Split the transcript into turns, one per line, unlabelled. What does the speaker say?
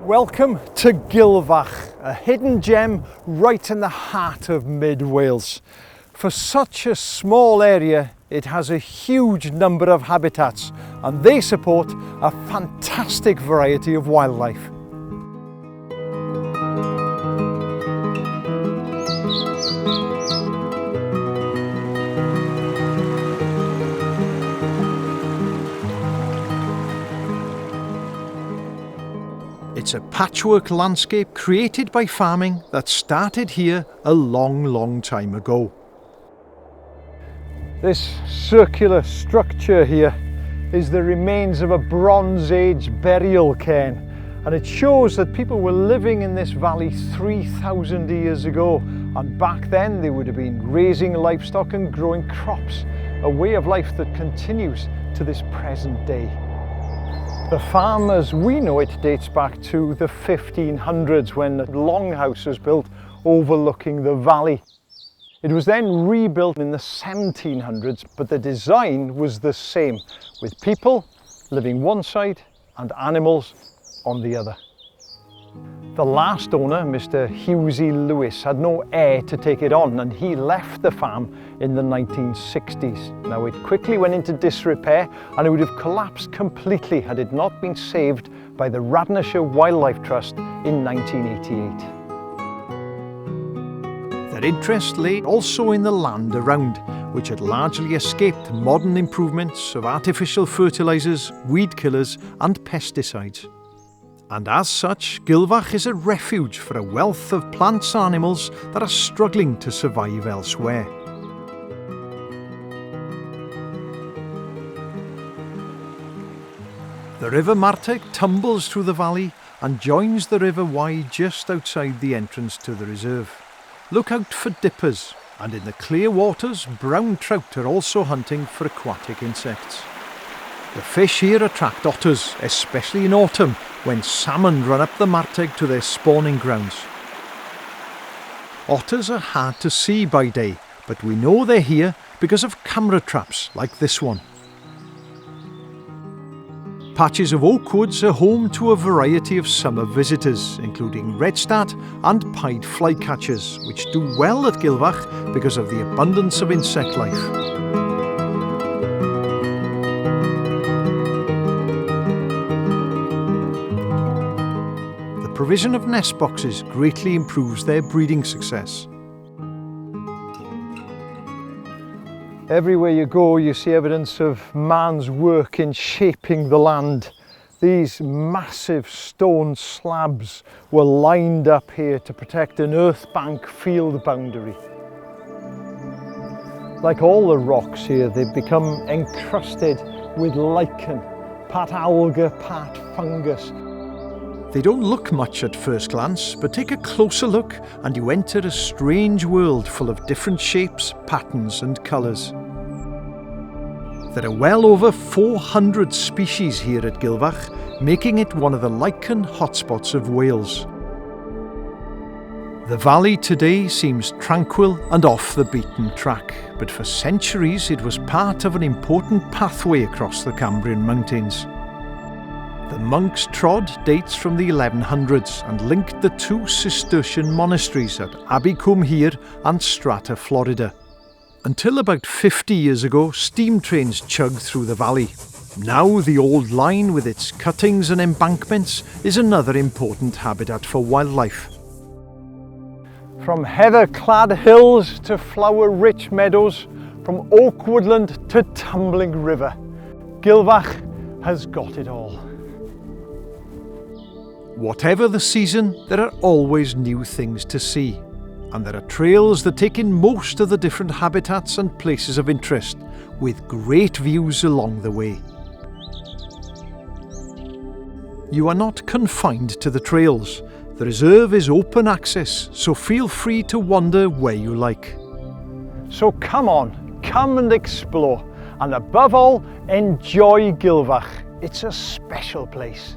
Welcome to Gilfach, a hidden gem right in the heart of mid-Wales. For such a small area, it has a huge number of habitats and they support a fantastic variety of wildlife. It's a patchwork landscape created by farming that started here a long time ago. This circular structure here is the remains of a Bronze Age burial cairn, and it shows that people were living in this valley 3,000 years ago, and back then they would have been raising livestock and growing crops, a way of life that continues to this present day. The farm as we know it dates back to the 1500s when a longhouse was built overlooking the valley. It was then rebuilt in the 1700s, but the design was the same, with people living one side and animals on the other. The last owner, Mr. Hughesy Lewis, had no heir to take it on, and he left the farm in the 1960s. Now, it quickly went into disrepair and it would have collapsed completely had it not been saved by the Radnorshire Wildlife Trust in 1988. Their interest lay also in the land around, which had largely escaped modern improvements of artificial fertilisers, weed killers and pesticides. And as such, Gilfach is a refuge for a wealth of plants and animals that are struggling to survive elsewhere. The River Marteg tumbles through the valley and joins the River Wye just outside the entrance to the reserve. Look out for dippers, and in the clear waters, brown trout are also hunting for aquatic insects. The fish here attract otters, especially in autumn, when salmon run up the Marteg to their spawning grounds. Otters are hard to see by day, but we know they're here because of camera traps like this one. Patches of oak woods are home to a variety of summer visitors, including redstart and pied flycatchers, which do well at Gilfach because of the abundance of insect life. The provision of nest boxes greatly improves their breeding success. Everywhere you go, you see evidence of man's work in shaping the land. These massive stone slabs were lined up here to protect an earth bank field boundary. Like all the rocks here, they've become encrusted with lichen, part alga, part fungus. They don't look much at first glance, but take a closer look and you enter a strange world full of different shapes, patterns and colours. There are well over 400 species here at Gilfach, making it one of the lichen hotspots of Wales. The valley today seems tranquil and off the beaten track, but for centuries it was part of an important pathway across the Cambrian mountains. The monks' trod dates from the 1100s and linked the two Cistercian monasteries at Abbey Combe Hir and Strata Florida. Until about 50 years ago, steam trains chugged through the valley. Now the old line with its cuttings and embankments is another important habitat for wildlife. From heather-clad hills to flower-rich meadows, from oak woodland to tumbling river, Gilfach has got it all. Whatever the season, there are always new things to see, and there are trails that take in most of the different habitats and places of interest, with great views along the way. You are not confined to the trails. The reserve is open access, so feel free to wander where you like. So come on, come and explore, and above all, enjoy Gilfach. It's a special place.